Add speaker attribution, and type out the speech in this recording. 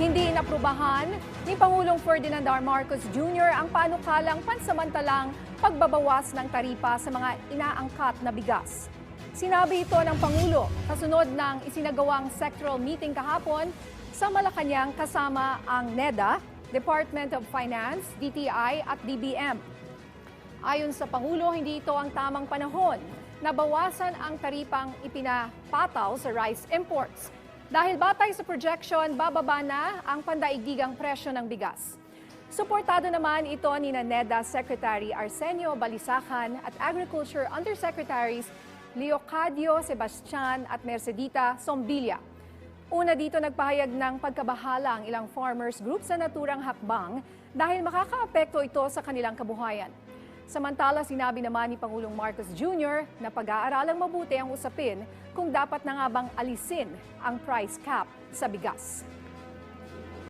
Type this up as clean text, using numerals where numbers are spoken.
Speaker 1: Hindi inaprubahan ni Pangulong Ferdinand R. Marcos Jr. ang panukalang pansamantalang pagbabawas ng taripa sa mga inaangkat na bigas. Sinabi ito ng Pangulo kasunod ng isinagawang sectoral meeting kahapon sa Malacanang kasama ang NEDA, Department of Finance, DTI at DBM. Ayon sa Pangulo, hindi ito ang tamang panahon na bawasan ang taripang ipinapataw sa rice imports. Dahil batay sa projection, bababa na ang pandaigdigang presyo ng bigas. Suportado naman ito ni NEDA Secretary Arsenio Balisacan at Agriculture Undersecretaries Leocadio Sebastian at Mercedita Sombilia. Una dito nagpahayag ng pagkabahala ang ilang farmers group sa naturang hakbang dahil makakaapekto ito sa kanilang kabuhayan. Samantala, sinabi naman ni Pangulong Marcos Jr. na pag-aaralang mabuti ang usapin kung dapat na nga bang alisin ang price cap sa bigas.